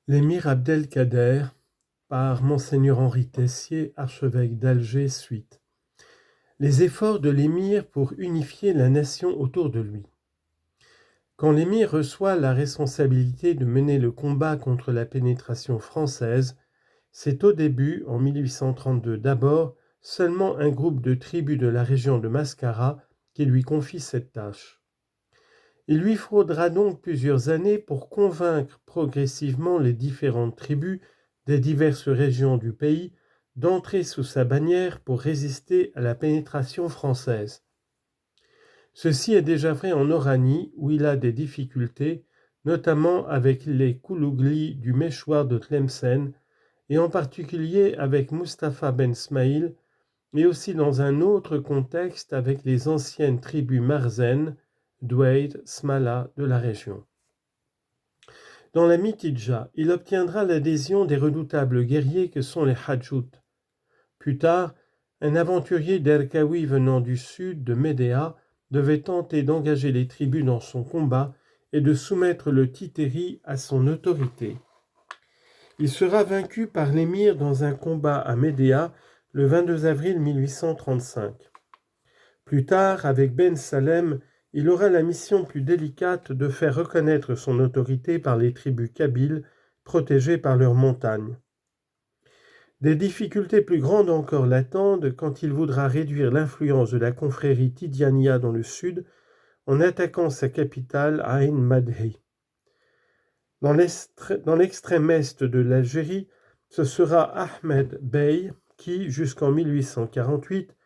L'émir Abdelkader par Monseigneur Henri Tessier, archevêque d'Alger, suite. Les efforts de l'émir pour unifier la nation autour de lui. Quand l'émir reçoit la responsabilité de mener le combat contre la pénétration française, c'est au début, en 1832 d'abord, seulement un groupe de tribus de la région de Mascara qui lui confie cette tâche. Il lui faudra donc plusieurs années pour convaincre progressivement les différentes tribus des diverses régions du pays d'entrer sous sa bannière pour résister à la pénétration française. Ceci est déjà vrai en Oranie, où il a des difficultés, notamment avec les Koulouglis du Méchoir de Tlemcen, et en particulier avec Mustapha Ben Smaïl, mais aussi dans un autre contexte avec les anciennes tribus marzennes, Douaïd, Smala de la région. Dans la Mitidja, il obtiendra l'adhésion des redoutables guerriers que sont les Hadjout. Plus tard, un aventurier d'Erkawi venant du sud de Médéa devait tenter d'engager les tribus dans son combat et de soumettre le Titéri à son autorité. Il sera vaincu par l'émir dans un combat à Médéa le 22 avril 1835. Plus tard, avec Ben Salem, il aura la mission plus délicate de faire reconnaître son autorité par les tribus kabyles protégées par leurs montagnes. Des difficultés plus grandes encore l'attendent quand il voudra réduire l'influence de la confrérie Tidjaniya dans le sud en attaquant sa capitale Ain Madhi. Dans l'extrême est de l'Algérie, ce sera Ahmed Bey qui, jusqu'en 1848,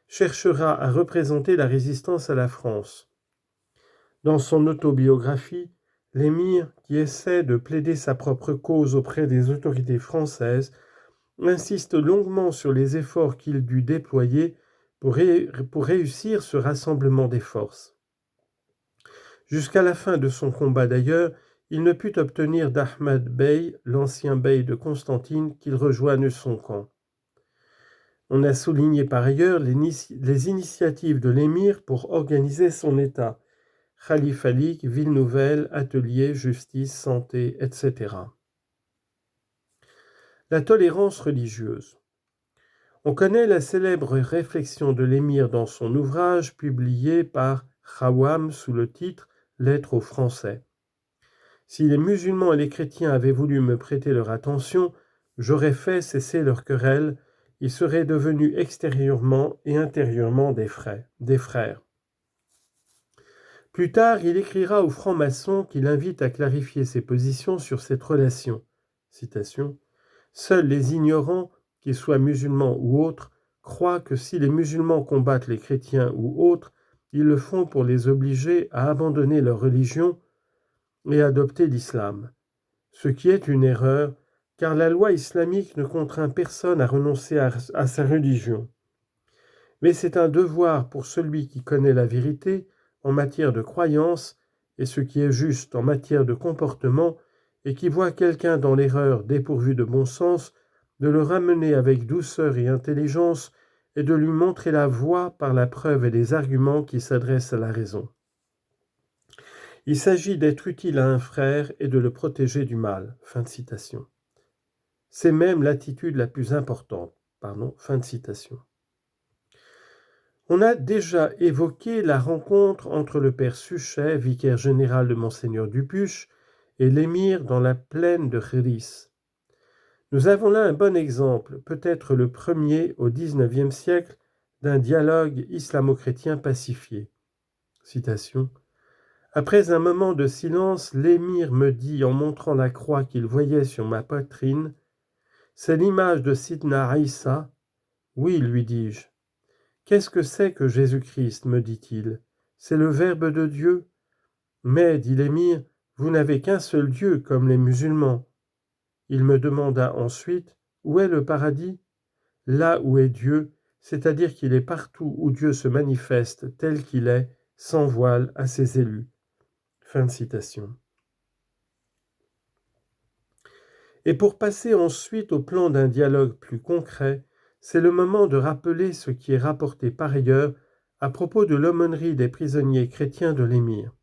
cherchera à représenter la résistance à la France. Dans son autobiographie, l'émir, qui essaie de plaider sa propre cause auprès des autorités françaises, insiste longuement sur les efforts qu'il dut déployer pour réussir ce rassemblement des forces. Jusqu'à la fin de son combat d'ailleurs, il ne put obtenir d'Ahmed Bey, l'ancien bey de Constantine, qu'il rejoigne son camp. On a souligné par ailleurs les initiatives de l'émir pour organiser son État. Khalifalik, ville nouvelle, atelier, justice, santé, etc. La tolérance religieuse. On connaît la célèbre réflexion de l'émir dans son ouvrage publié par Khawam sous le titre « Lettres aux Français ». Si les musulmans et les chrétiens avaient voulu me prêter leur attention, j'aurais fait cesser leur querelle, ils seraient devenus extérieurement et intérieurement des frères. Plus tard, il écrira aux francs-maçons qu'il invite à clarifier ses positions sur cette relation. Citation. « Seuls les ignorants, qu'ils soient musulmans ou autres, croient que si les musulmans combattent les chrétiens ou autres, ils le font pour les obliger à abandonner leur religion et adopter l'islam. Ce qui est une erreur, car la loi islamique ne contraint personne à renoncer à sa religion. Mais c'est un devoir pour celui qui connaît la vérité en matière de croyance et ce qui est juste en matière de comportement et qui voit quelqu'un dans l'erreur dépourvu de bon sens, de le ramener avec douceur et intelligence et de lui montrer la voie par la preuve et les arguments qui s'adressent à la raison. Il s'agit d'être utile à un frère et de le protéger du mal. » Fin de citation. C'est même l'attitude la plus importante. Fin de citation. On a déjà évoqué la rencontre entre le père Suchet, vicaire général de Monseigneur Dupuche, et l'émir dans la plaine de Khéris. Nous avons là un bon exemple, peut-être le premier au XIXe siècle, d'un dialogue islamo-chrétien pacifié. Citation. « Après un moment de silence, l'émir me dit en montrant la croix qu'il voyait sur ma poitrine, « C'est l'image de Sidna Aïssa. »« Oui, lui dis-je. »« Qu'est-ce que c'est que Jésus-Christ, me dit-il. C'est le Verbe de Dieu. Mais, dit l'émir, vous n'avez qu'un seul Dieu comme les musulmans. Il me demanda ensuite, où est le paradis? Là où est Dieu, c'est-à-dire qu'il est partout où Dieu se manifeste tel qu'il est, sans voile à ses élus. Fin de citation. Et pour passer ensuite au plan d'un dialogue plus concret, c'est le moment de rappeler ce qui est rapporté par ailleurs à propos de l'aumônerie des prisonniers chrétiens de l'émir.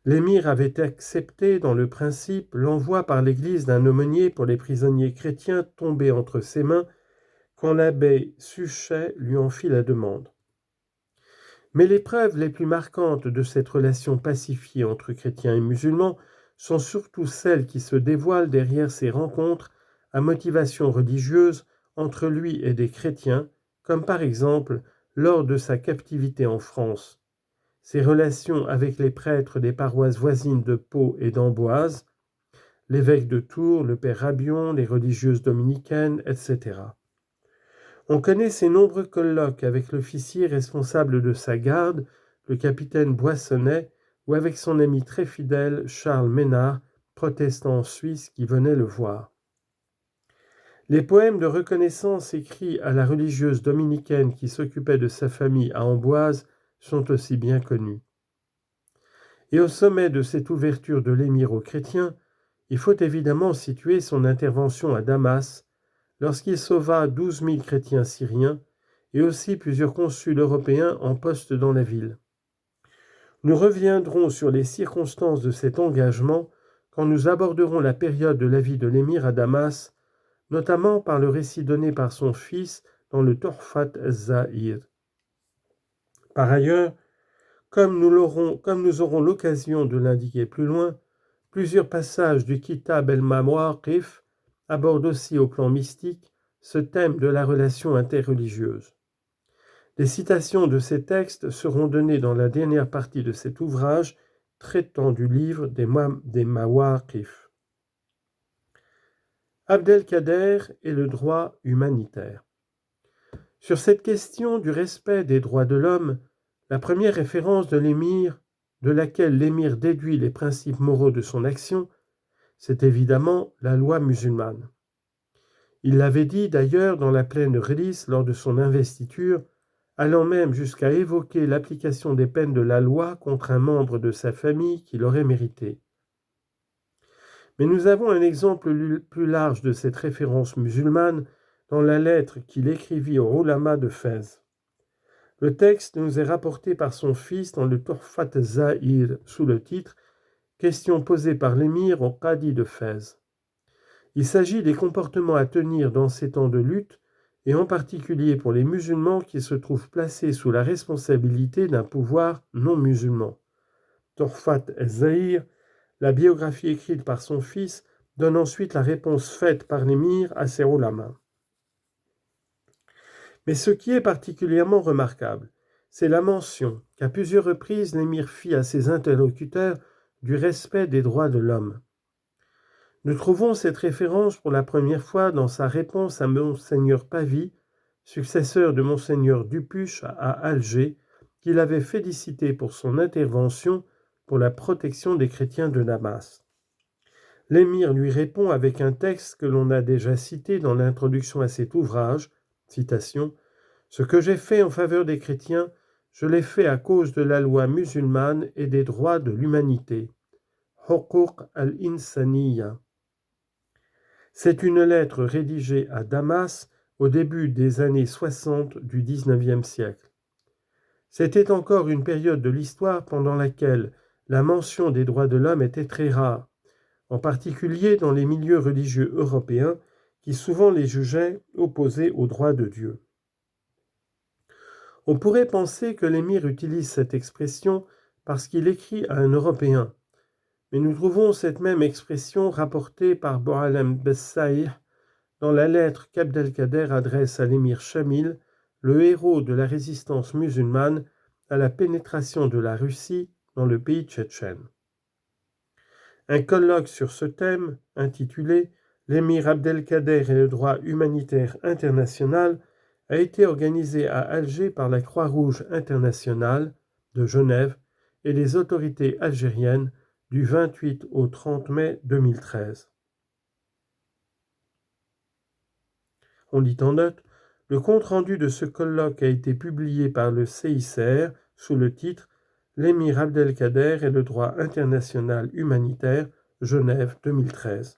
L'émir avait accepté dans le principe l'envoi par l'Église d'un aumônier pour les prisonniers chrétiens tombés entre ses mains quand l'abbé Suchet lui en fit la demande. Mais les preuves les plus marquantes de cette relation pacifiée entre chrétiens et musulmans sont surtout celles qui se dévoilent derrière ces rencontres à motivation religieuse entre lui et des chrétiens, comme par exemple lors de sa captivité en France. Ses relations avec les prêtres des paroisses voisines de Pau et d'Amboise, l'évêque de Tours, le père Rabion, les religieuses dominicaines, etc. On connaît ses nombreux colloques avec l'officier responsable de sa garde, le capitaine Boissonnet, ou avec son ami très fidèle Charles Ménard, protestant suisse qui venait le voir. Les poèmes de reconnaissance écrits à la religieuse dominicaine qui s'occupait de sa famille à Amboise sont aussi bien connus. Et au sommet de cette ouverture de l'émir aux chrétiens, il faut évidemment situer son intervention à Damas, lorsqu'il sauva 12 000 chrétiens syriens et aussi plusieurs consuls européens en poste dans la ville. Nous reviendrons sur les circonstances de cet engagement quand nous aborderons la période de la vie de l'émir à Damas, notamment par le récit donné par son fils dans le Tuhfat az-Zahir. Par ailleurs, comme nous aurons l'occasion de l'indiquer plus loin, plusieurs passages du Kitab el-Mawaqif abordent aussi au plan mystique ce thème de la relation interreligieuse. Des citations de ces textes seront données dans la dernière partie de cet ouvrage traitant du livre des Mawaqif. Abdelkader et le droit humanitaire. Sur cette question du respect des droits de l'homme, la première référence de l'émir, de laquelle l'émir déduit les principes moraux de son action, c'est évidemment la loi musulmane. Il l'avait dit d'ailleurs dans la pleine release lors de son investiture, allant même jusqu'à évoquer l'application des peines de la loi contre un membre de sa famille qui l'aurait mérité. Mais nous avons un exemple plus large de cette référence musulmane dans la lettre qu'il écrivit au ulama de Fès. Le texte nous est rapporté par son fils dans le Tuhfat az-Zahir sous le titre « Question posée par l'émir au Qadi de Fès ». Il s'agit des comportements à tenir dans ces temps de lutte et en particulier pour les musulmans qui se trouvent placés sous la responsabilité d'un pouvoir non musulman. Tuhfat az-Zahir, la biographie écrite par son fils, donne ensuite la réponse faite par l'émir à ses ulama. Mais ce qui est particulièrement remarquable, c'est la mention qu'à plusieurs reprises l'émir fit à ses interlocuteurs du respect des droits de l'homme. Nous trouvons cette référence pour la première fois dans sa réponse à Monseigneur Pavie, successeur de Monseigneur Dupuche à Alger, qu'il avait félicité pour son intervention pour la protection des chrétiens de Damas. L'émir lui répond avec un texte que l'on a déjà cité dans l'introduction à cet ouvrage, citation, « Ce que j'ai fait en faveur des chrétiens, je l'ai fait à cause de la loi musulmane et des droits de l'humanité. » Huquq al-Insaniya. C'est une lettre rédigée à Damas au début des années 60 du XIXe siècle. C'était encore une période de l'histoire pendant laquelle la mention des droits de l'homme était très rare, en particulier dans les milieux religieux européens qui souvent les jugeaient opposés aux droits de Dieu. On pourrait penser que l'émir utilise cette expression parce qu'il écrit à un Européen, mais nous trouvons cette même expression rapportée par Boalem Bessaïh dans la lettre qu'Abdelkader adresse à l'émir Chamil, le héros de la résistance musulmane à la pénétration de la Russie dans le pays tchétchène. Un colloque sur ce thème, intitulé « L'émir Abdelkader et le droit humanitaire international », a été organisé à Alger par la Croix-Rouge internationale de Genève et les autorités algériennes du 28 au 30 mai 2013. On dit en note, le compte-rendu de ce colloque a été publié par le CICR sous le titre « L'émir Abdelkader et le droit international humanitaire, Genève 2013 ».